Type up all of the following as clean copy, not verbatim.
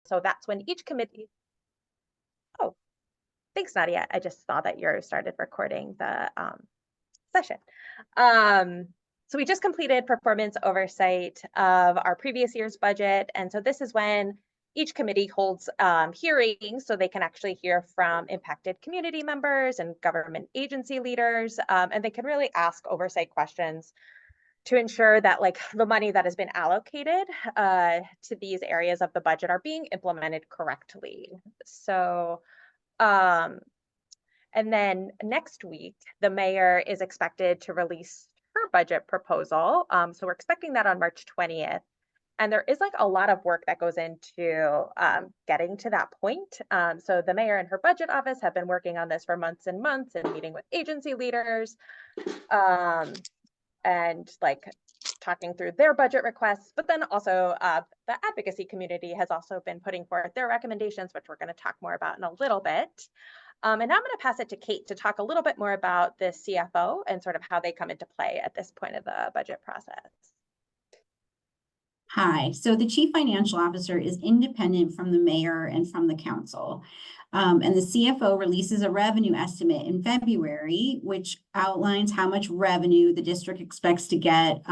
so that's when each committee, oh, thanks, Nadia. I just saw that you started recording the session. So we just completed performance oversight of our previous year's budget. And so this is when each committee holds hearings so they can actually hear from impacted community members and government agency leaders. And they can really ask oversight questions to ensure that like the money that has been allocated to these areas of the budget are being implemented correctly. So, and then next week, the mayor is expected to release her budget proposal. So we're expecting that on March 20th. And there is like a lot of work that goes into getting to that point. So the mayor and her budget office have been working on this for months and months and meeting with agency leaders and like talking through their budget requests. But then also the advocacy community has also been putting forth their recommendations, which we're going to talk more about in a little bit. And now I'm going to pass it to Kate to talk a little bit more about the CFO and sort of how they come into play at this point of the budget process. Hi, so the Chief Financial Officer is independent from the mayor and from the council. And the CFO releases a revenue estimate in February, which outlines how much revenue the district expects to get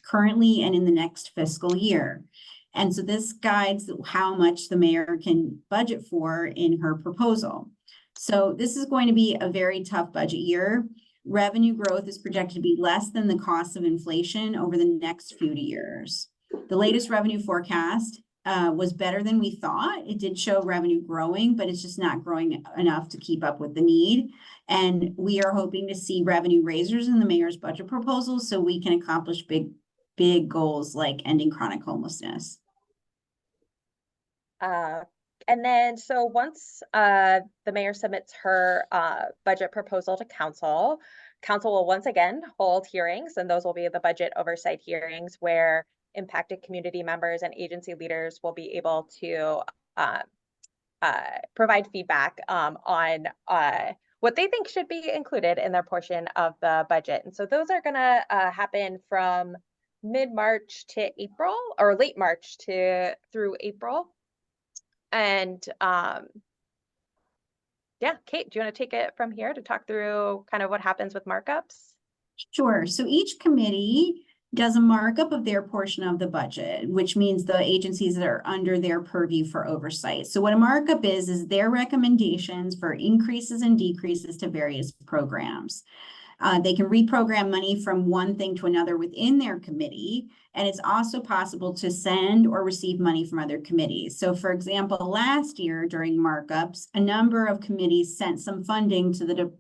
currently and in the next fiscal year. And so this guides how much the mayor can budget for in her proposal. So this is going to be a very tough budget year. Revenue growth is projected to be less than the cost of inflation over the next few years. The latest revenue forecast was better than we thought. It did show revenue growing, but it's just not growing enough to keep up with the need. And we are hoping to see revenue raisers in the mayor's budget proposal so we can accomplish big goals like ending chronic homelessness. And then, so once the mayor submits her budget proposal to council, council will once again hold hearings, and those will be the budget oversight hearings where impacted community members and agency leaders will be able to provide feedback on what they think should be included in their portion of the budget. And so those are going to happen from mid-March to April, or late March through April. And yeah, Kate, do you want to take it from here to talk through kind of what happens with markups? Sure. So each committee does a markup of their portion of the budget, which means the agencies that are under their purview for oversight. So what a markup is their recommendations for increases and decreases to various programs. They can reprogram money from one thing to another within their committee, and it's also possible to send or receive money from other committees. So for example, last year during markups, a number of committees sent some funding to the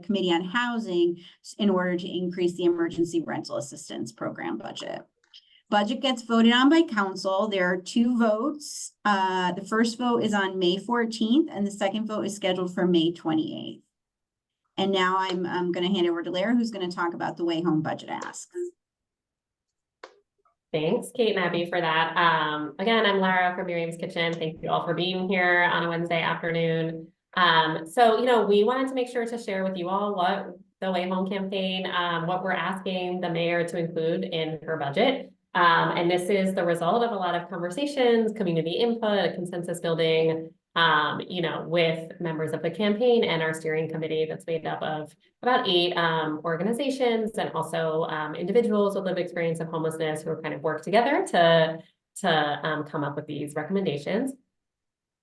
Committee on Housing in order to increase the emergency rental assistance program budget. Budget gets voted on by council. There are 2 votes. The first vote is on May 14th, and the second vote is scheduled for May 28th. And now I'm going to hand over to Lara, who's going to talk about the Way Home budget asks. Thanks, Kate and Abby, for that. Again, I'm Lara from Miriam's Kitchen. Thank you all for being here on a Wednesday afternoon. So, we wanted to make sure to share with you all what the Way Home campaign, what we're asking the mayor to include in her budget. And this is the result of a lot of conversations, community input, consensus building, with members of the campaign and our steering committee that's made up of about 8 organizations and also individuals with lived experience of homelessness who have kind of worked together to come up with these recommendations.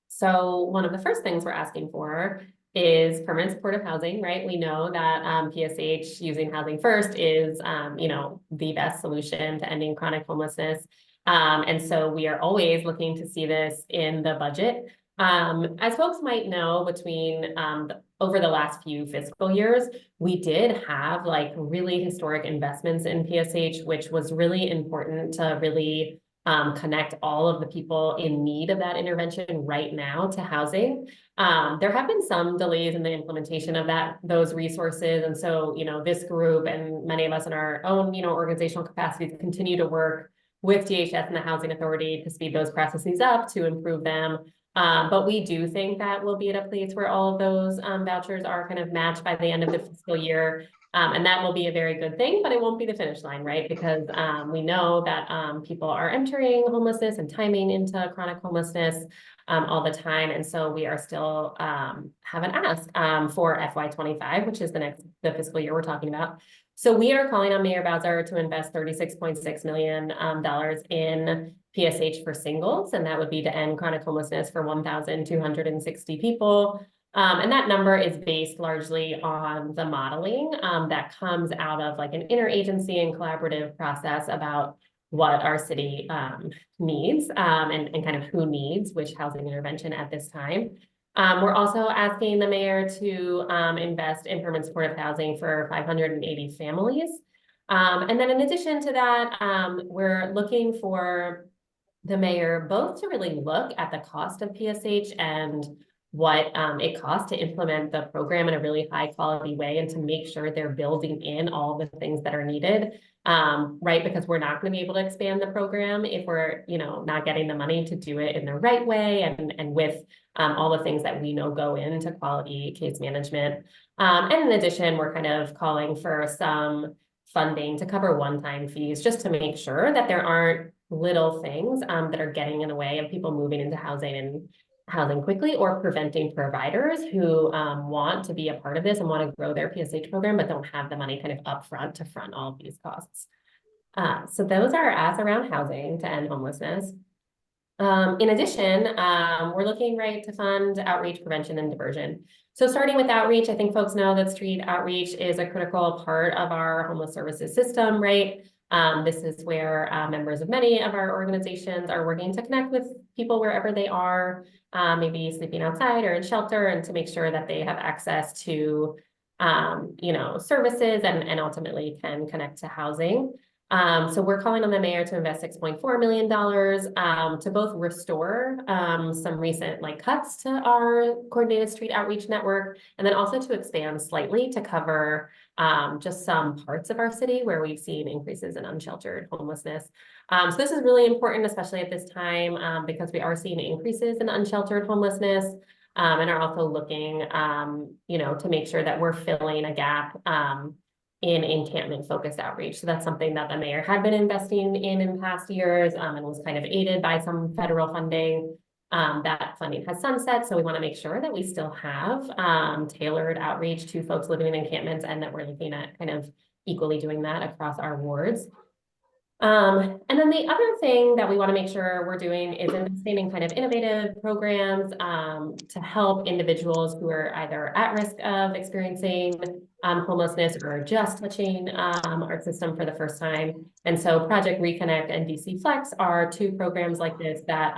So one of the first things we're asking for is permanent supportive housing, right? We know that PSH using housing first is, the best solution to ending chronic homelessness. And so we are always looking to see this in the budget. As folks might know, over the last few fiscal years, we did have like really historic investments in PSH, which was really important to really connect all of the people in need of that intervention right now to housing. There have been some delays in the implementation of those resources. And so, this group and many of us in our own, organizational capacities continue to work with DHS and the Housing Authority to speed those processes up, to improve them. But we do think that we'll be at a place where all of those vouchers are kind of matched by the end of the fiscal year. And that will be a very good thing, but it won't be the finish line, right? Because we know that people are entering homelessness and timing into chronic homelessness all the time. And so we are still have an ask for FY25, which is the fiscal year we're talking about. So we are calling on Mayor Bowser to invest $36.6 million in PSH for singles, and that would be to end chronic homelessness for 1,260 people. And that number is based largely on the modeling that comes out of like an interagency and collaborative process about what our city needs and kind of who needs which housing intervention at this time. We're also asking the mayor to invest in permanent supportive housing for 580 families. And then in addition to that, we're looking for the mayor both to really look at the cost of PSH and what it costs to implement the program in a really high quality way and to make sure they're building in all the things that are needed, right? Because we're not going to be able to expand the program if we're, not getting the money to do it in the right way and with all the things that we know go into quality case management. And in addition, we're kind of calling for some funding to cover one-time fees just to make sure that there aren't little things that are getting in the way of people moving into housing quickly or preventing providers who want to be a part of this and want to grow their PSH program, but don't have the money kind of upfront to front all of these costs. So those are our asks around housing to end homelessness. In addition, we're looking to fund outreach, prevention, and diversion. So starting with outreach, I think folks know that street outreach is a critical part of our homeless services system, right? This is where members of many of our organizations are working to connect with people wherever they are, maybe sleeping outside or in shelter, and to make sure that they have access to, services and ultimately can connect to housing. So we're calling on the mayor to invest $6.4 million to both restore some recent cuts to our coordinated street outreach network, and then also to expand slightly to cover just some parts of our city where we've seen increases in unsheltered homelessness. So this is really important, especially at this time, because we are seeing increases in unsheltered homelessness and are also looking, to make sure that we're filling a gap in encampment-focused outreach. So that's something that the mayor had been investing in past years and was kind of aided by some federal funding. That funding has sunset, so we want to make sure that we still have tailored outreach to folks living in encampments and that we're looking at kind of equally doing that across our wards. And then the other thing that we want to make sure we're doing is investing in kind of innovative programs to help individuals who are either at risk of experiencing homelessness or just touching our system for the first time. And so Project Reconnect and DC Flex are two programs like this that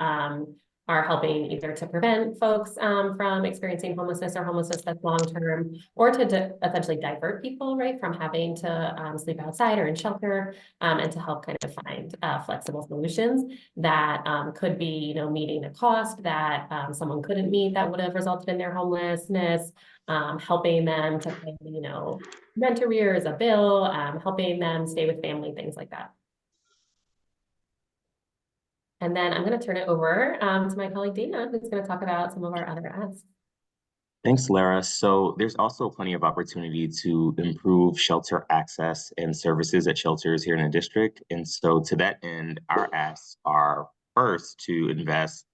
are helping either to prevent folks from experiencing homelessness or homelessness that's long-term, or to essentially divert people, right, from having to sleep outside or in shelter, and to help kind of find flexible solutions that could be, meeting a cost that someone couldn't meet that would have resulted in their homelessness, helping them to pay, rent arrears, a bill, helping them stay with family, things like that. And then I'm going to turn it over to my colleague Dana, who's going to talk about some of our other asks. Thanks, Lara. So there's also plenty of opportunity to improve shelter access and services at shelters here in the district. And so to that end, our asks are first to invest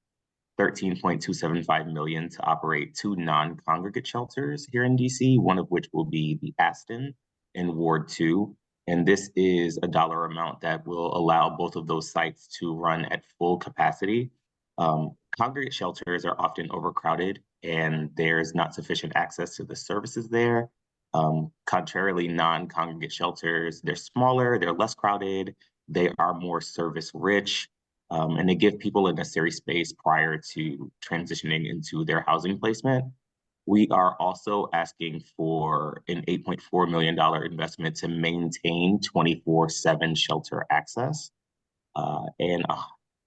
$13.275 million to operate two non-congregate shelters here in DC, one of which will be the Aston in Ward 2. And this is a dollar amount that will allow both of those sites to run at full capacity. Congregate shelters are often overcrowded and there's not sufficient access to the services there. Contrarily, non-congregate shelters, they're smaller, they're less crowded, they are more service rich, and they give people a necessary space prior to transitioning into their housing placement. We are also asking for an $8.4 million investment to maintain 24/7 shelter access and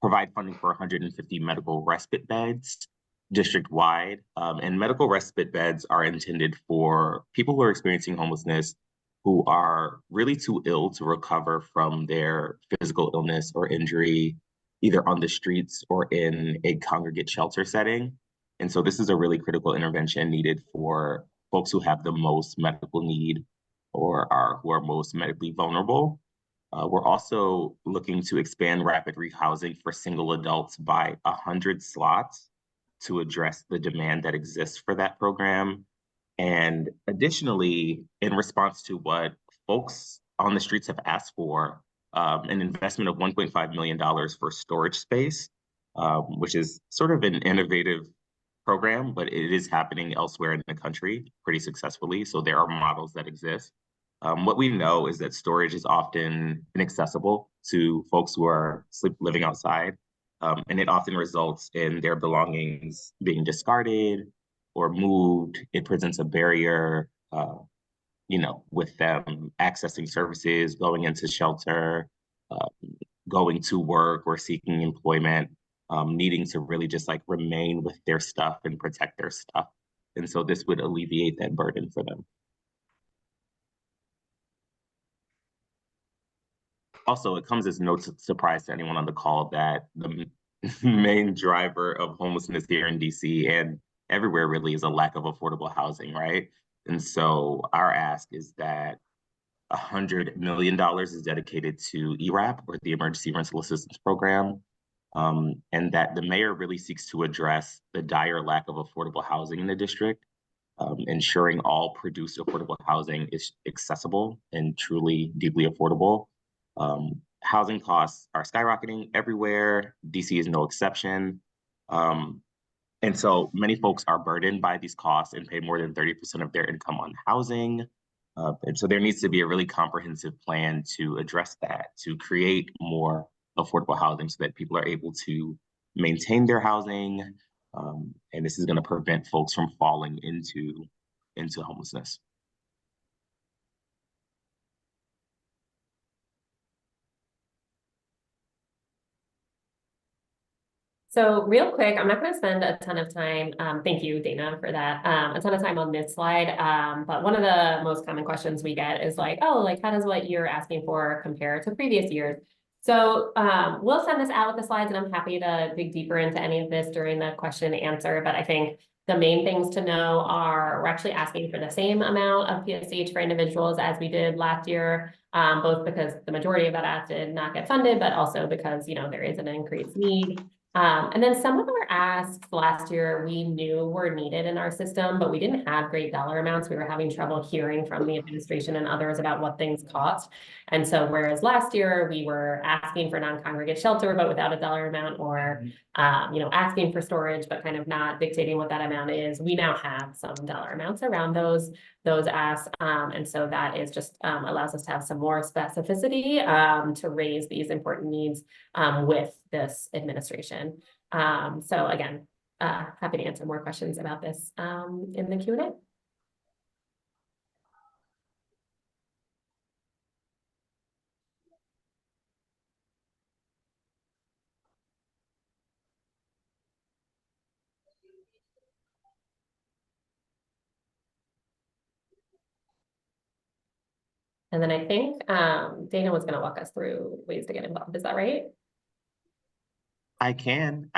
provide funding for 150 medical respite beds district-wide. And medical respite beds are intended for people who are experiencing homelessness who are really too ill to recover from their physical illness or injury, either on the streets or in a congregate shelter setting. And so this is a really critical intervention needed for folks who have the most medical need or who are most medically vulnerable. We're also looking to expand rapid rehousing for single adults by 100 slots to address the demand that exists for that program. And additionally, in response to what folks on the streets have asked for, an investment of $1.5 million for storage space, which is sort of an innovative program, but it is happening elsewhere in the country pretty successfully. So there are models that exist. What we know is that storage is often inaccessible to folks who are living outside, and it often results in their belongings being discarded or moved. It presents a barrier, with them accessing services, going into shelter, uh, going to work or seeking employment, needing to really just like remain with their stuff and protect their stuff. And so this would alleviate that burden for them. Also, it comes as no surprise to anyone on the call that the main driver of homelessness here in DC and everywhere really is a lack of affordable housing, right? And so our ask is that $100 million is dedicated to ERAP, or the Emergency Rental Assistance Program, and that the mayor really seeks to address the dire lack of affordable housing in the district, ensuring all produced affordable housing is accessible and truly deeply affordable. Housing costs are skyrocketing everywhere. DC is no exception. And so many folks are burdened by these costs and pay more than 30% of their income on housing. And so there needs to be a really comprehensive plan to address that, to create more affordable housing so that people are able to maintain their housing. And this is going to prevent folks from falling into homelessness. So real quick, I'm not going to spend a ton of time. Thank you, Dana, for that. A ton of time on this slide. But one of the most common questions we get is like, oh, like how does what you're asking for compare to previous years? So we'll send this out with the slides, and I'm happy to dig deeper into any of this during the question and answer. But I think the main things to know are we're actually asking for the same amount of PSH for individuals as we did last year, both because the majority of that ask did not get funded, but also because, there is an increased need. And then some of our asks last year we knew were needed in our system, but we didn't have great dollar amounts. We were having trouble hearing from the administration and others about what things cost. And so whereas last year we were asking for non-congregate shelter, but without a dollar amount, or asking for storage, but kind of not dictating what that amount is, we now have some dollar amounts around those asks. And so that is just allows us to have some more specificity to raise these important needs with this administration. So again, happy to answer more questions about this in the Q&A. And then I think Dana was going to walk us through ways to get involved. Is that right? I can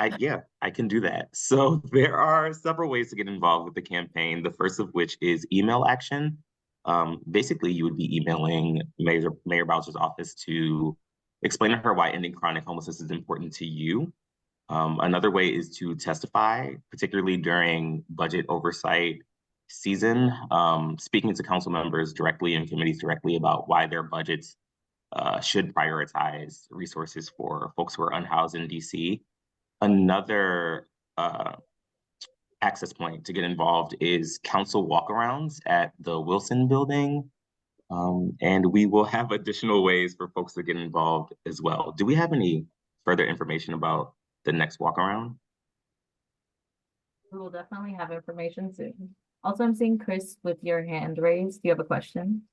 do that. So there are several ways to get involved with the campaign. The first of which is email action. Basically, you would be emailing Mayor Bowser's office to explain to her why ending chronic homelessness is important to you. Another way is to testify, particularly during budget oversight season, speaking to council members directly and committees directly about why their budgets should prioritize resources for folks who are unhoused in DC. Another access point to get involved is council walkarounds at the Wilson building. And we will have additional ways for folks to get involved as well. Do we have any further information about the next walkaround? We will definitely have information soon. Also, I'm seeing Chris with your hand raised. Do you have a question?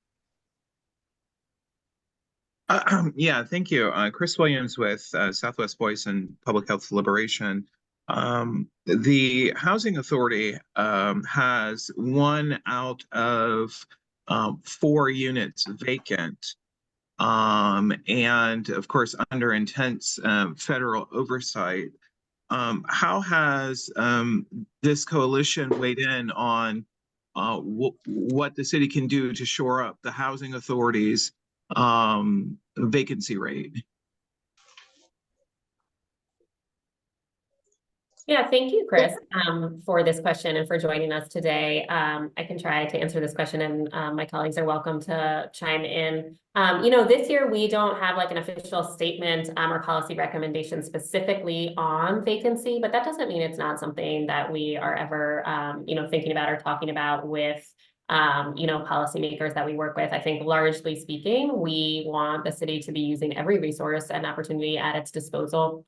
Yeah, thank you. Chris Williams with Southwest Voice and Public Health Liberation. The Housing Authority has 1 out of 4 units vacant. And of course, under intense federal oversight. How has this coalition weighed in on what the city can do to shore up the housing authority's vacancy rate. Yeah, thank you, Chris, for this question and for joining us today. I can try to answer this question, and my colleagues are welcome to chime in. This year we don't have like an official statement or policy recommendation specifically on vacancy, but that doesn't mean it's not something that we are ever, thinking about or talking about with policymakers that we work with. I think largely speaking, we want the city to be using every resource and opportunity at its disposal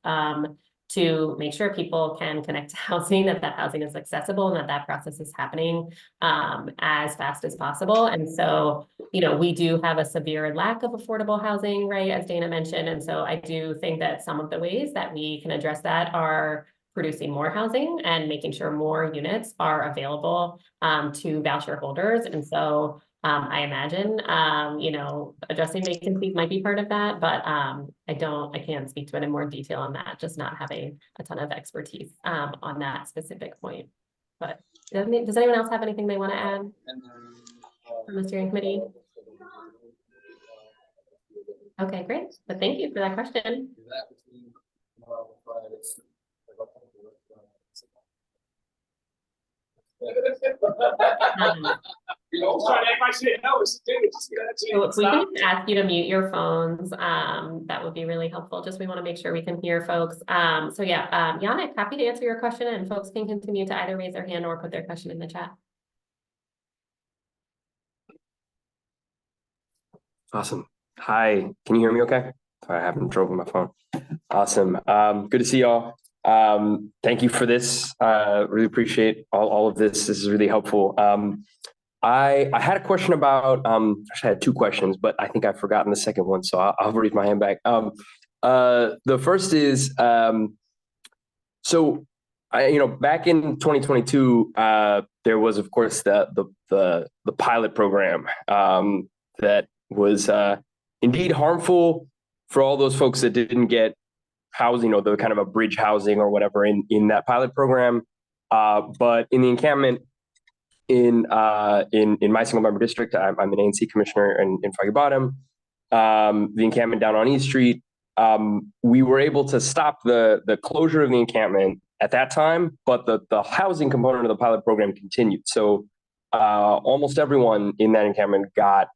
to make sure people can connect to housing, that housing is accessible, and that process is happening as fast as possible. And so, we do have a severe lack of affordable housing, right, as Dana mentioned. And so I do think that some of the ways that we can address that are producing more housing and making sure more units are available to voucher holders. And so I imagine, addressing vacancies might be part of that, but I can't speak to it in more detail on that, just not having a ton of expertise on that specific point. But does anyone else have anything they want to add from the steering committee? Okay, great. But thank you for that question. So if we can just ask you to mute your phones, that would be really helpful. Just we want to make sure we can hear folks. So yeah, Yannick, happy to answer your question, and folks can continue to either raise their hand or put their question in the chat. Awesome. Hi, can you hear me okay? Sorry, I haven't trouble with my phone. Awesome. Good to see y'all. Thank you for this. Really appreciate all of this. This is really helpful. I had a question about, actually I had two questions, but I think I've forgotten the second one, so I'll raise my hand back. The first is, so back in 2022, there was, of course, the pilot program that was indeed harmful for all those folks that didn't get housing, or the kind of a bridge housing or whatever in that pilot program. But in the encampment in my single member district, I'm an ANC commissioner in Foggy Bottom, the encampment down on East Street, we were able to stop the closure of the encampment at that time, but the housing component of the pilot program continued. So almost everyone in that encampment got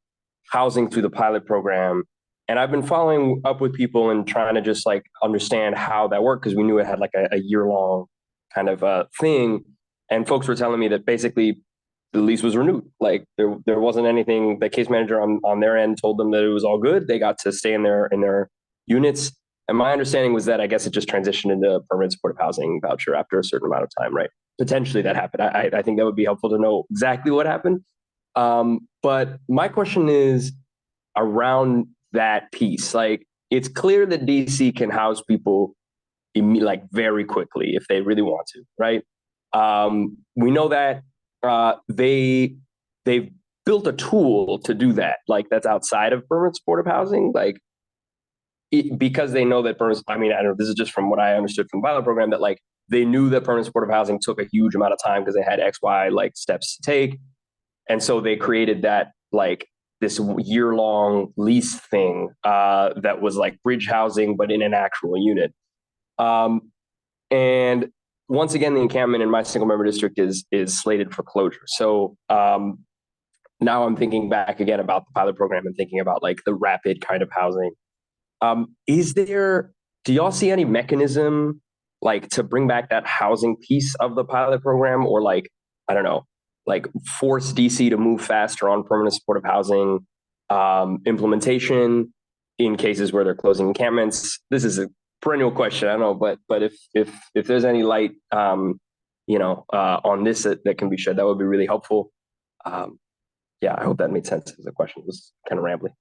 housing through the pilot program. And I've been following up with people and trying to just like understand how that worked, because we knew it had like a year-long kind of thing. And folks were telling me that basically the lease was renewed. Like there wasn't anything. The case manager on their end told them that it was all good. They got to stay in their units. And my understanding was that I guess it just transitioned into permanent supportive housing voucher after a certain amount of time, right? Potentially that happened. I think that would be helpful to know exactly what happened. But my question is around that piece. Like, it's clear that DC can house people like very quickly if they really want to, right? We know that they've built a tool to do that, like that's outside of permanent supportive housing, like because they know that I don't know, this is just from what I understood from the pilot program, that like they knew that permanent supportive housing took a huge amount of time because they had XY like steps to take. And so they created that like this year-long lease thing that was like bridge housing, but in an actual unit. And once again, the encampment in my single member district is slated for closure. So now I'm thinking back again about the pilot program and thinking about like the rapid kind of housing. Do y'all see any mechanism like to bring back that housing piece of the pilot program, or like, I don't know, like force DC to move faster on permanent supportive housing implementation in cases where they're closing encampments? This is a perennial question, I don't know, but if there's any light, on this that can be shed, that would be really helpful. Yeah, I hope that made sense as a question. It was kind of rambling.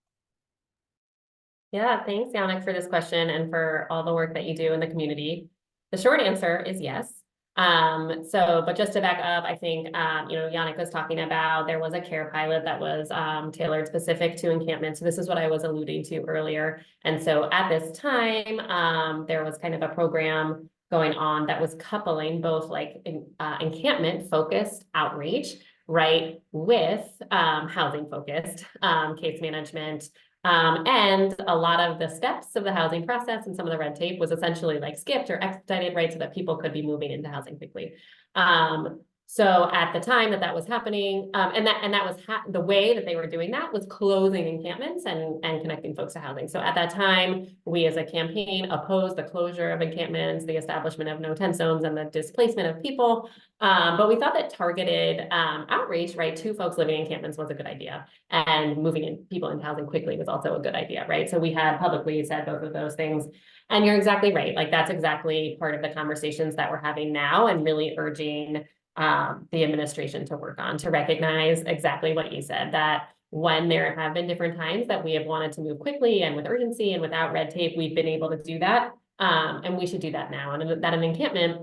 Yeah, thanks, Yannick, for this question and for all the work that you do in the community. The short answer is yes. But just to back up, I think, Yannick was talking about, there was a care pilot that was tailored specific to encampment. So this is what I was alluding to earlier. And so at this time, there was kind of a program going on that was coupling both like encampment focused outreach right, with housing focused case management. And a lot of the steps of the housing process and some of the red tape was essentially like skipped or expedited, right, so that people could be moving into housing quickly. So at the time that that was happening, and that was the way that they were doing that was closing encampments and connecting folks to housing. So at that time, we as a campaign opposed the closure of encampments, the establishment of no-tent zones, and the displacement of people. But we thought that targeted outreach, right, to folks living in encampments was a good idea, and moving in people into housing quickly was also a good idea, right? So we had publicly said both of those things. And you're exactly right. Like that's exactly part of the conversations that we're having now, and really urging the administration to work on, to recognize exactly what you said, that when there have been different times that we have wanted to move quickly and with urgency and without red tape, we've been able to do that. And we should do that now. And that an encampment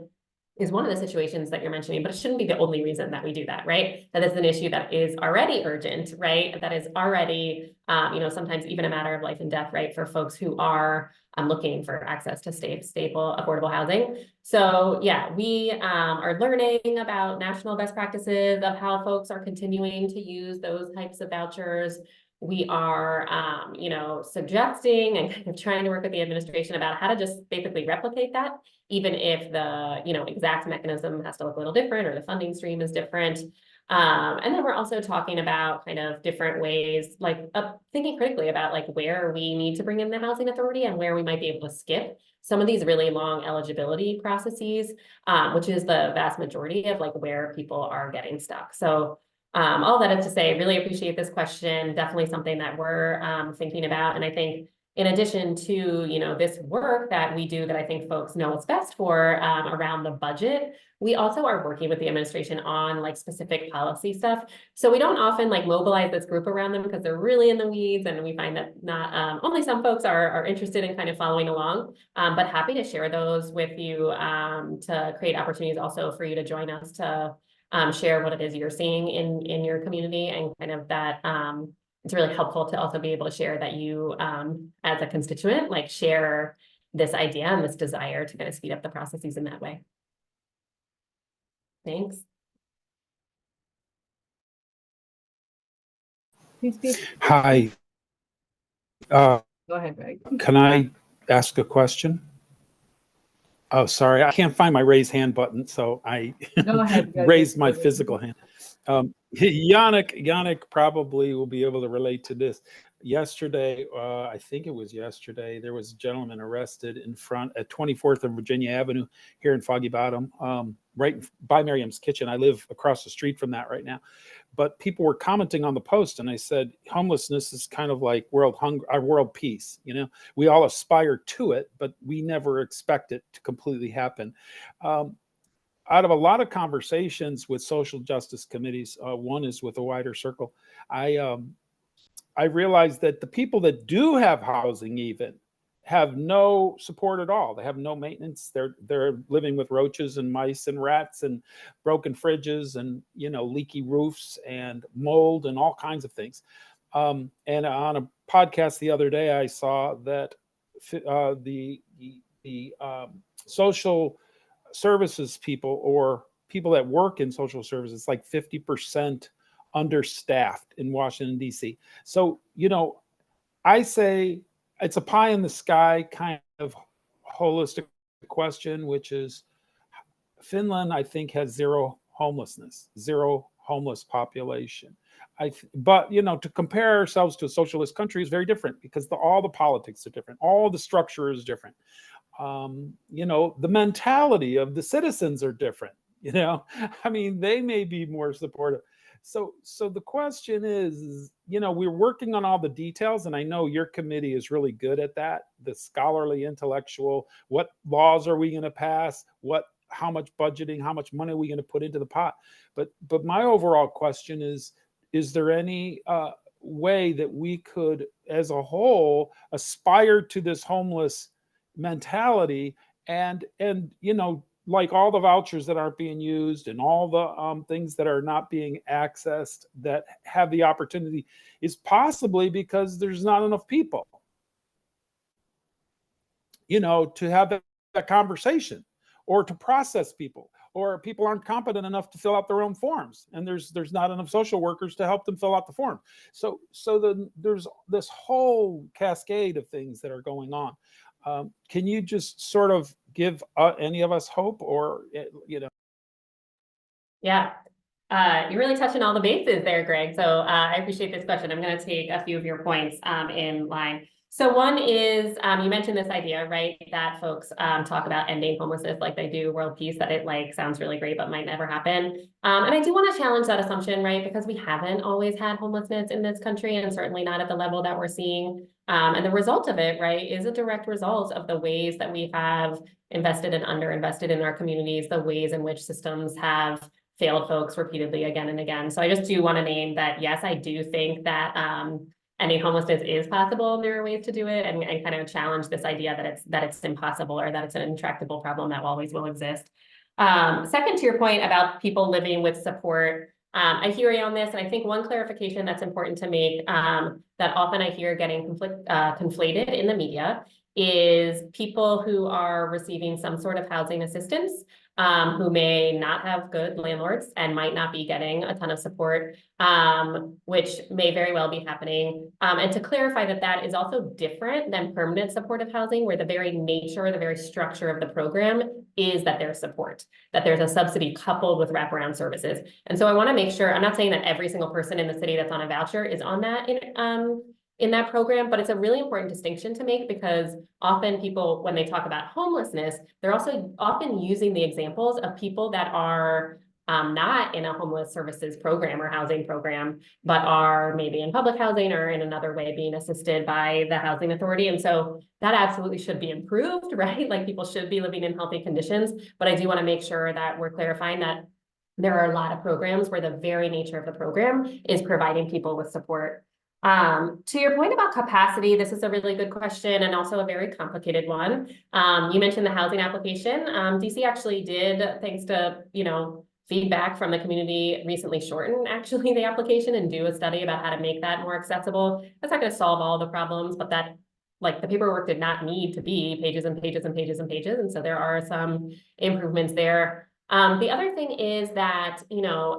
is one of the situations that you're mentioning, but it shouldn't be the only reason that we do that, right? That is an issue that is already urgent, right? That is already, sometimes even a matter of life and death, right? For folks who are looking for access to stable, affordable housing. So yeah, we are learning about national best practices of how folks are continuing to use those types of vouchers. We are, suggesting and kind of trying to work with the administration about how to just basically replicate that, even if the, exact mechanism has to look a little different or the funding stream is different. And then we're also talking about kind of different ways, like thinking critically about like where we need to bring in the housing authority and where we might be able to skip some of these really long eligibility processes, which is the vast majority of like where people are getting stuck. So all that is to say, really appreciate this question. Definitely something that we're thinking about. And I think in addition to, this work that we do that I think folks know what's best for around the budget, we also are working with the administration on like specific policy stuff. So we don't often like mobilize this group around them because they're really in the weeds, and we find that not only some folks are interested in kind of following along, but happy to share those with you to create opportunities also for you to join us to share what it is you're seeing in your community, and kind of that it's really helpful to also be able to share that you as a constituent like share this idea and this desire to kind of speed up the processes in that way. Thanks. Please speak. Hi, Go ahead, Greg. can I ask a question? Oh, sorry, I can't find my raise hand button, so I Go ahead, Greg. raised my physical hand. Yannick probably will be able to relate to this. Yesterday, I think it was yesterday, there was a gentleman arrested in front at 24th and Virginia Avenue here in Foggy Bottom, right by Miriam's Kitchen. I live across the street from that right now. But people were commenting on the post, and I said, homelessness is kind of like our world peace. We all aspire to it, but we never expect it to completely happen. Out of a lot of conversations with social justice committees, one is with a wider circle, I realized that the people that do have housing even have no support at all. They have no maintenance. They're living with roaches and mice and rats and broken fridges and leaky roofs and mold and all kinds of things. And on a podcast the other day, I saw that the social services people, or people that work in social services, like 50% understaffed in Washington, D.C. So, I say it's a pie in the sky kind of holistic question, which is Finland, I think, has zero homeless population. But to compare ourselves to a socialist country is very different, because all the politics are different. All the structure is different. The mentality of the citizens are different. They may be more supportive. So the question is, we're working on all the details, and I know your committee is really good at that, the scholarly, intellectual, what laws are we going to pass, how much budgeting, how much money are we going to put into the pot? But my overall question is there any way that we could, as a whole, aspire to this homeless mentality, and like all the vouchers that aren't being used and all the things that are not being accessed that have the opportunity, is possibly because there's not enough people, to have that conversation, or to process people, or people aren't competent enough to fill out their own forms, and there's not enough social workers to help them fill out the form. So there's this whole cascade of things that are going on. Can you just sort of give any of us hope, or Yeah, you're really touching all the bases there, Greg. So I appreciate this question. I'm going to take a few of your points in line. So one is, you mentioned this idea, right, that folks talk about ending homelessness like they do world peace, that it like sounds really great, but might never happen. And I do want to challenge that assumption, right, because we haven't always had homelessness in this country, and certainly not at the level that we're seeing. And the result of it, right, is a direct result of the ways that we have invested and underinvested in our communities, the ways in which systems have failed folks repeatedly again and again. So I just do want to name that, yes, I do think that ending homelessness is possible. There are ways to do it, and kind of challenge this idea that it's impossible, or that it's an intractable problem that always will exist. Second, to your point about people living with support, I hear you on this, and I think one clarification that's important to make, that often I hear getting conflated in the media, is people who are receiving some sort of housing assistance, who may not have good landlords and might not be getting a ton of support, which may very well be happening. And to clarify that that is also different than permanent supportive housing, where the very nature, the very structure of the program is that there's support, that there's a subsidy coupled with wraparound services. And so I want to make sure, I'm not saying that every single person in the city that's on a voucher is on that in that program, but it's a really important distinction to make, because often people, when they talk about homelessness, they're also often using the examples of people that are not in a homeless services program or housing program, but are maybe in public housing or in another way being assisted by the housing authority. And so that absolutely should be improved, right? Like, people should be living in healthy conditions, but I do want to make sure that we're clarifying that there are a lot of programs where the very nature of the program is providing people with support. To your point about capacity, this is a really good question, and also a very complicated one. You mentioned the housing application. DC actually did, thanks to, feedback from the community, recently shorten actually the application and do a study about how to make that more accessible. That's not going to solve all the problems, but that, like, the paperwork did not need to be pages and pages and pages and pages. And so there are some improvements there. The other thing is that,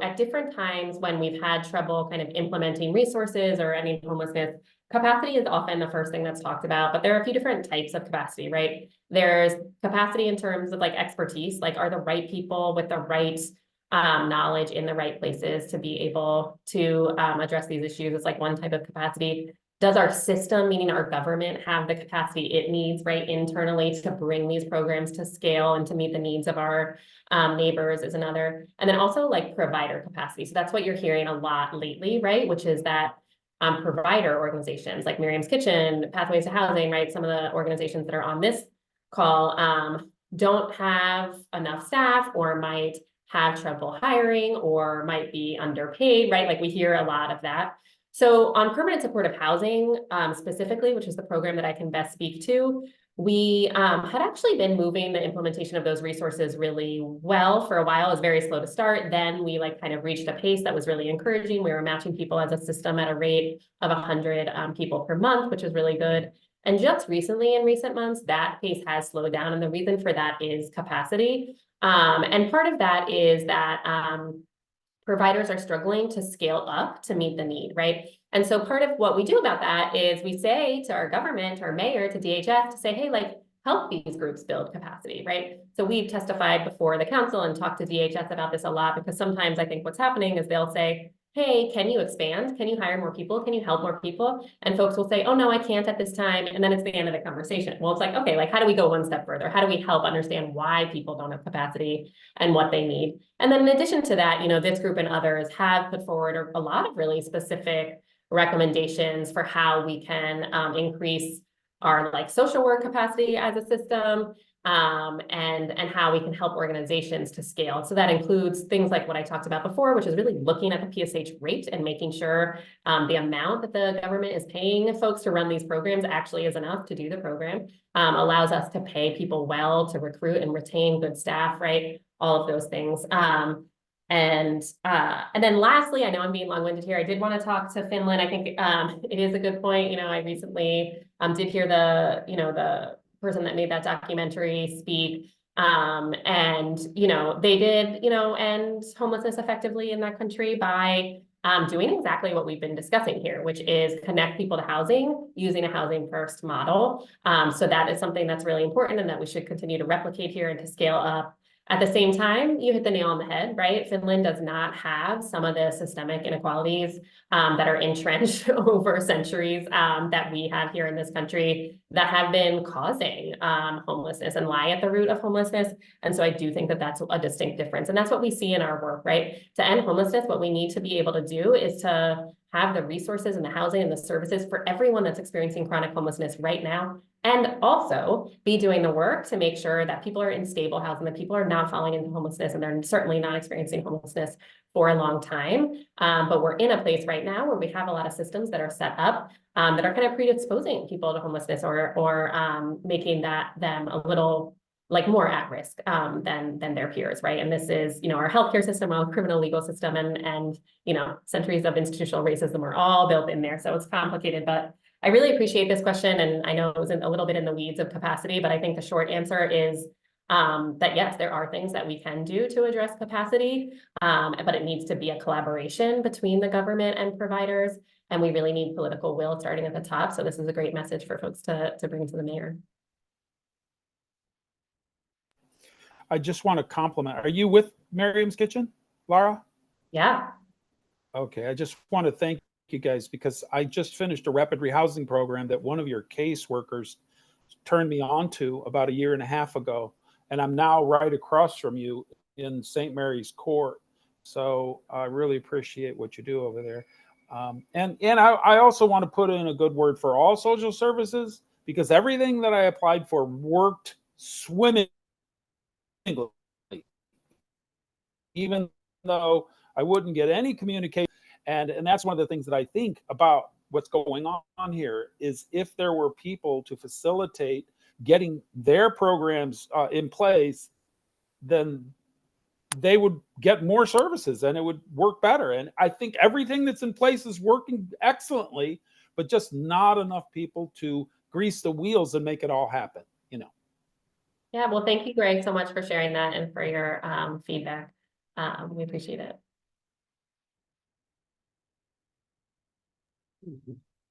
at different times when we've had trouble kind of implementing resources or ending homelessness, capacity is often the first thing that's talked about, but there are a few different types of capacity, right? There's capacity in terms of like expertise, like, are the right people with the right knowledge in the right places to be able to address these issues. It's like one type of capacity. Does our system, meaning our government, have the capacity it needs, right, internally to bring these programs to scale and to meet the needs of our neighbors, is another. And then also like provider capacity. So that's what you're hearing a lot lately, right, which is that provider organizations like Miriam's Kitchen, Pathways to Housing, right, some of the organizations that are on this call don't have enough staff, or might have trouble hiring, or might be underpaid, right? Like, we hear a lot of that. So on permanent supportive housing specifically, which is the program that I can best speak to, we had actually been moving the implementation of those resources really well for a while. It was very slow to start. Then we kind of reached a pace that was really encouraging. We were matching people as a system at a rate of 100 people per month, which is really good. And just recently, in recent months, that pace has slowed down. And the reason for that is capacity. And part of that is that providers are struggling to scale up to meet the need, right? And so part of what we do about that is we say to our government, to our mayor, to DHS, to say, hey, like, help these groups build capacity, right? So we've testified before the council and talked to DHS about this a lot, because sometimes I think what's happening is they'll say, hey, can you expand? Can you hire more people? Can you help more people? And folks will say, oh, no, I can't at this time. And then it's the end of the conversation. Well, it's like, okay, like, how do we go one step further? How do we help understand why people don't have capacity and what they need? And then in addition to that, this group and others have put forward a lot of really specific recommendations for how we can increase our social work capacity as a system, and how we can help organizations to scale. So that includes things like what I talked about before, which is really looking at the PSH rate and making sure the amount that the government is paying folks to run these programs actually is enough to do the program, allows us to pay people well, to recruit and retain good staff, right? All of those things. And then lastly, I know I'm being long-winded here. I did want to talk to Finland. I think it is a good point. I recently did hear the person that made that documentary speak. And, you know, they did, you know, end homelessness effectively in that country by doing exactly what we've been discussing here, which is connect people to housing using a housing first model. So that is something that's really important and that we should continue to replicate here and to scale up. At the same time, you hit the nail on the head, right? Finland does not have some of the systemic inequalities that are entrenched over centuries that we have here in this country that have been causing homelessness and lie at the root of homelessness. And so I do think that that's a distinct difference. And that's what we see in our work, right? To end homelessness, what we need to be able to do is to have the resources and the housing and the services for everyone that's experiencing chronic homelessness right now, and also be doing the work to make sure that people are in stable housing, that people are not falling into homelessness, and they're certainly not experiencing homelessness for a long time. But we're in a place right now where we have a lot of systems that are set up that are kind of predisposing people to homelessness or making them a little like more at risk than their peers, right? And this is, you know, our healthcare system, our criminal legal system, and you know, centuries of institutional racism are all built in there. So it's complicated, but I really appreciate this question. And I know it was a little bit in the weeds of capacity, but I think the short answer is that yes, there are things that we can do to address capacity, but it needs to be a collaboration between the government and providers. And we really need political will starting at the top. So this is a great message for folks to bring to the mayor. I just want to compliment. Are you with Miriam's Kitchen, Lara? Yeah. Okay, I just want to thank you guys because I just finished a rapid rehousing program that one of your caseworkers turned me on to about a year and a half ago. And I'm now right across from you in St. Mary's Court. So I really appreciate what you do over there. And I also want to put in a good word for all social services because everything that I applied for worked swimmingly. Even though I wouldn't get any communication. And that's one of the things that I think about what's going on here is if there were people to facilitate getting their programs in place, then they would get more services and it would work better. And I think everything that's in place is working excellently, but just not enough people to grease the wheels and make it all happen, you know. Yeah, well, thank you, Greg, so much for sharing that and for your feedback. We appreciate it.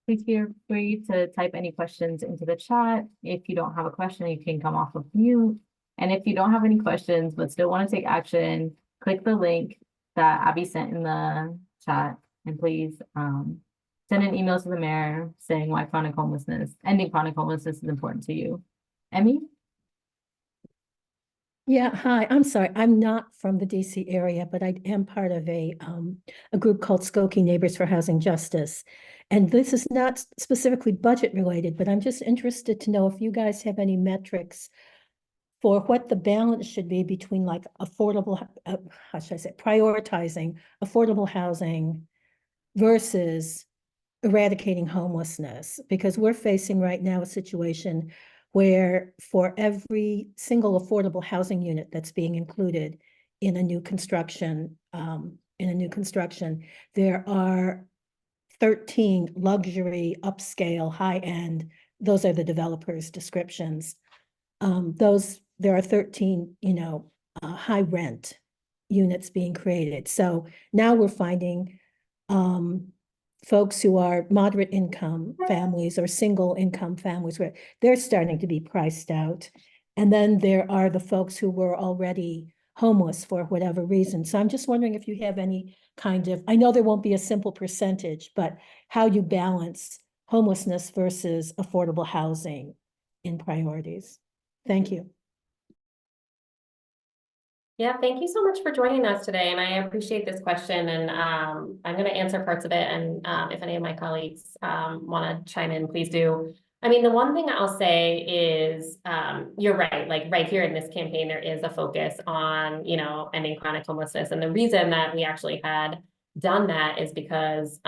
Please feel free to type any questions into the chat. If you don't have a question, you can come off of mute. And if you don't have any questions, but still want to take action, click the link that Abby sent in the chat. And please send an email to the mayor saying why ending chronic homelessness is important to you. Emmy? Yeah, hi, I'm sorry. I'm not from the DC area, but I am part of a group called Skokie Neighbors for Housing Justice. And this is not specifically budget related, but I'm just interested to know if you guys have any metrics for what the balance should be between like affordable, how should I say, prioritizing affordable housing versus eradicating homelessness, because we're facing right now a situation where for every single affordable housing unit that's being included in a new construction, there are 13 luxury, upscale, high-end, those are the developers' descriptions. There are 13, high rent units being created. So now we're finding folks who are moderate income families or single income families where they're starting to be priced out. And then there are the folks who were already homeless for whatever reason. So I'm just wondering if you have any kind of, I know there won't be a simple percentage, but how you balance homelessness versus affordable housing in priorities. Thank you. Yeah, thank you so much for joining us today. And I appreciate this question. And I'm going to answer parts of it. And if any of my colleagues want to chime in, please do. I mean, the one thing I'll say is you're right. Like right here in this campaign, there is a focus on, ending chronic homelessness. And the reason that we actually had done that is because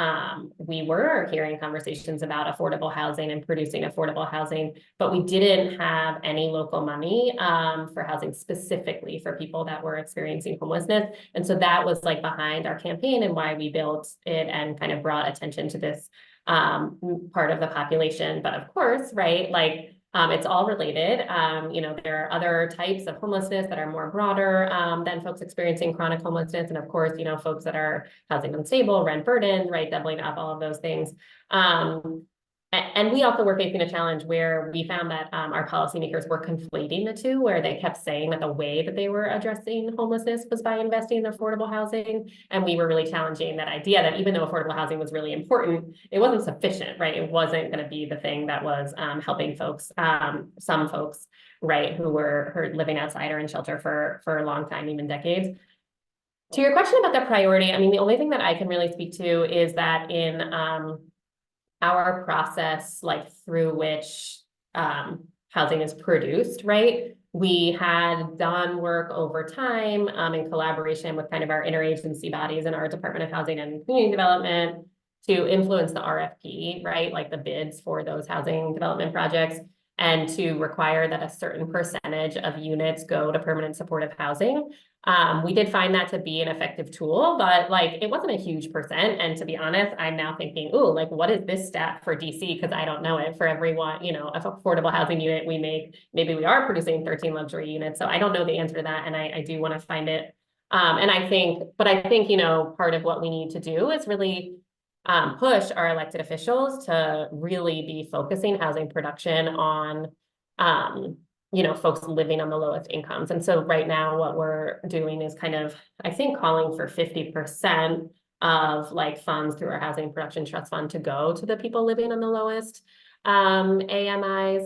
we were hearing conversations about affordable housing and producing affordable housing, but we didn't have any local money for housing specifically for people that were experiencing homelessness. And so that was like behind our campaign and why we built it and kind of brought attention to this part of the population. But of course, right, like It's all related. You know, there are other types of homelessness that are more broader than folks experiencing chronic homelessness. And of course, you know, folks that are housing unstable, rent burdened, right, doubling up, all of those things. And we also were facing a challenge where we found that our policymakers were conflating the two, where they kept saying that the way that they were addressing homelessness was by investing in affordable housing. And we were really challenging that idea that even though affordable housing was really important, it wasn't sufficient, right? It wasn't going to be the thing that was helping folks, some folks, right, who were living outside or in shelter for a long time, even decades. To your question about the priority, I mean, the only thing that I can really speak to is that in our process, like through which housing is produced, right? We had done work over time in collaboration with kind of our interagency bodies and our Department of Housing and Community Development to influence the RFP, right? Like the bids for those housing development projects, and to require that a certain percentage of units go to permanent supportive housing. We did find that to be an effective tool, but like it wasn't a huge percent. And to be honest, I'm now thinking, oh, like what is this stat for DC? Because I don't know it. For everyone, you know, if affordable housing unit we make, maybe we are producing 13 luxury units. So I don't know the answer to that. And I do want to find it. And I think, you know, part of what we need to do is really push our elected officials to really be focusing housing production on, you know, folks living on the lowest incomes. And so right now what we're doing is kind of, I think, calling for 50% of like funds through our housing production trust fund to go to the people living on the lowest AMIs.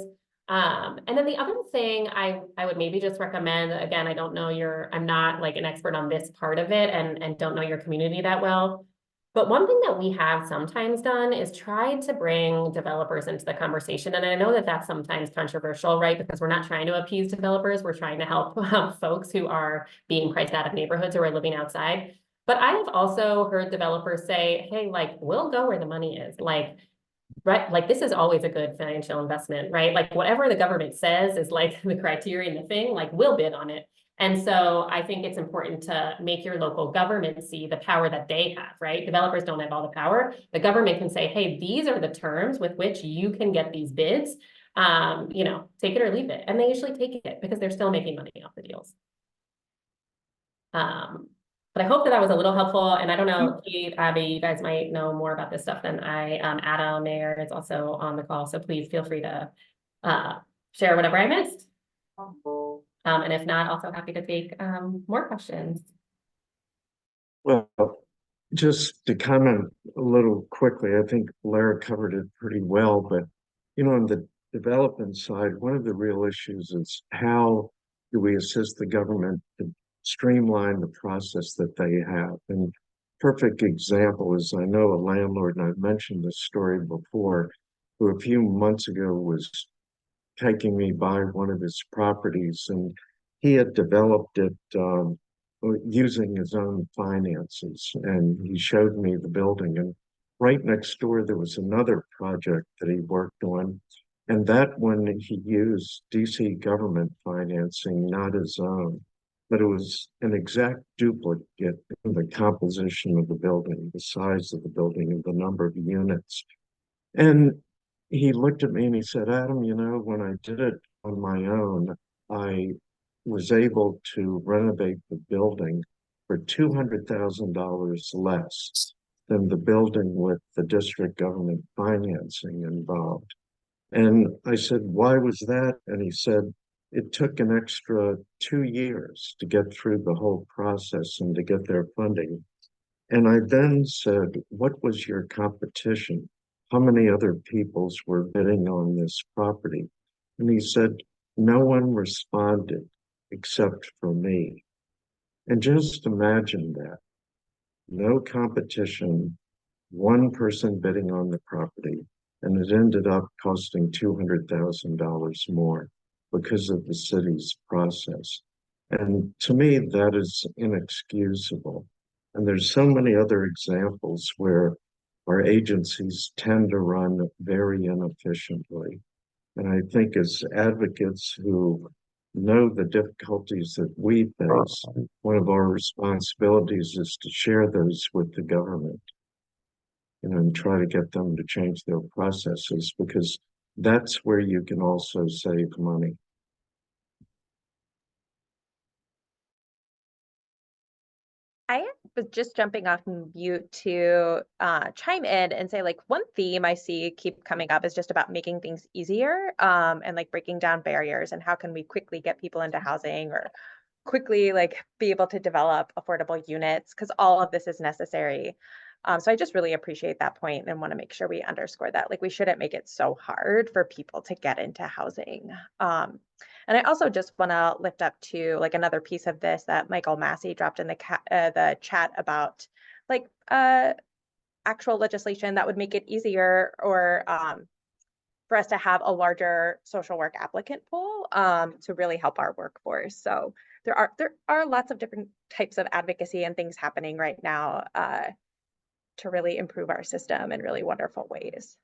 And then the other thing I would maybe just recommend, again, I don't know I'm not like an expert on this part of it and don't know your community that well. But one thing that we have sometimes done is tried to bring developers into the conversation. And I know that that's sometimes controversial, right? Because we're not trying to appease developers. We're trying to help folks who are being priced out of neighborhoods or are living outside. But I have also heard developers say, hey, like, we'll go where the money is. Like, right, like this is always a good financial investment, right? Like whatever the government says is like the criteria and the thing, like we'll bid on it. And so I think it's important to make your local government see the power that they have, right? Developers don't have all the power. The government can say, hey, these are the terms with which you can get these bids. You know, take it or leave it. And they usually take it because they're still making money off the deals. But I hope that was a little helpful. And I don't know, Kate, Abby, you guys might know more about this stuff than I. Adam Mayer is also on the call. So please feel free to share whatever I missed. And if not, also happy to take more questions. Well, just to comment a little quickly, I think Lara covered it pretty well, but you know, on the development side, one of the real issues is how do we assist the government to streamline the process that they have? And perfect example is, I know a landlord, and I've mentioned this story before, who a few months ago was taking me by one of his properties, and he had developed it using his own finances. And he showed me the building, and right next door there was another project that he worked on, and that one he used DC government financing, not his own, but it was an exact duplicate in the composition of the building, the size of the building, and the number of units. And he looked at me and he said, Adam, you know, when I did it on my own, I was able to renovate the building for $200,000 less than the building with the district government financing involved. And I said, why was that? And he said, it took an extra 2 years to get through the whole process and to get their funding. And I then said, what was your competition? How many other peoples were bidding on this property? And he said, no one responded except for me. And just imagine that. No competition, one person bidding on the property, and it ended up costing $200,000 more because of the city's process. And to me, that is inexcusable. And there's so many other examples where our agencies tend to run very inefficiently. And I think as advocates who know the difficulties that we face, one of our responsibilities is to share those with the government, you know, and try to get them to change their processes, because that's where you can also save money. I was just jumping off mute to chime in and say, like, one theme I see keep coming up is just about making things easier, and like breaking down barriers, and how can we quickly get people into housing, or quickly like be able to develop affordable units, because all of this is necessary. So I just really appreciate that point and want to make sure we underscore that. Like, we shouldn't make it so hard for people to get into housing. And I also just want to lift up to like another piece of this that Michael Massey dropped in the chat about like actual legislation that would make it easier, or for us to have a larger social work applicant pool to really help our workforce. So there are lots of different types of advocacy and things happening right now to really improve our system in really wonderful ways.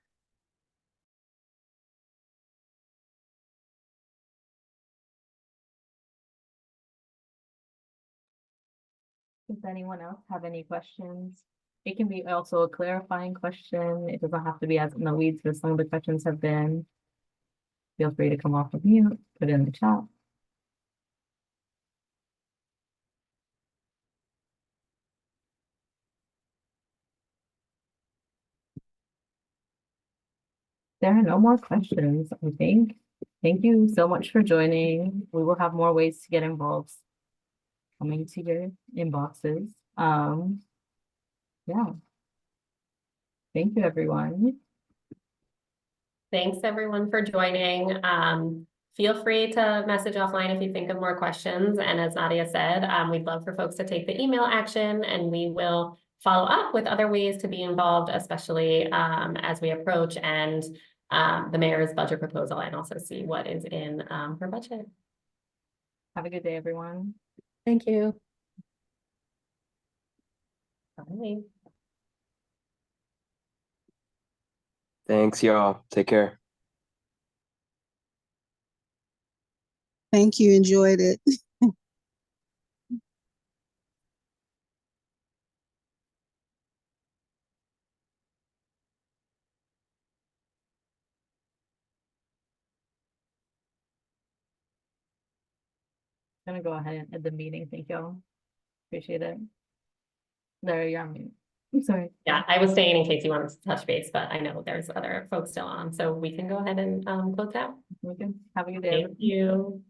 Does anyone else have any questions? It can be also a clarifying question. It doesn't have to be as in the weeds, because some of the questions have been. Feel free to come off of mute, put it in the chat. There are no more questions, I think. Thank you so much for joining. We will have more ways to get involved coming to your inboxes. Yeah. Thank you, everyone. Thanks everyone for joining. Feel free to message offline if you think of more questions. And as Nadia said, we'd love for folks to take the email action, and we will follow up with other ways to be involved, especially as we approach and the mayor's budget proposal, and also see what is in her budget. Have a good day, everyone. Thank you. Bye. Thanks, y'all. Take care. Thank you. Enjoyed it. I'm gonna go ahead and end the meeting. Thank y'all. Appreciate it. Larry, you're on mute. I'm sorry. Yeah, I was staying in case you wanted to touch base, but I know there's other folks still on, so we can go ahead and close out. We can have a good day. Thank you.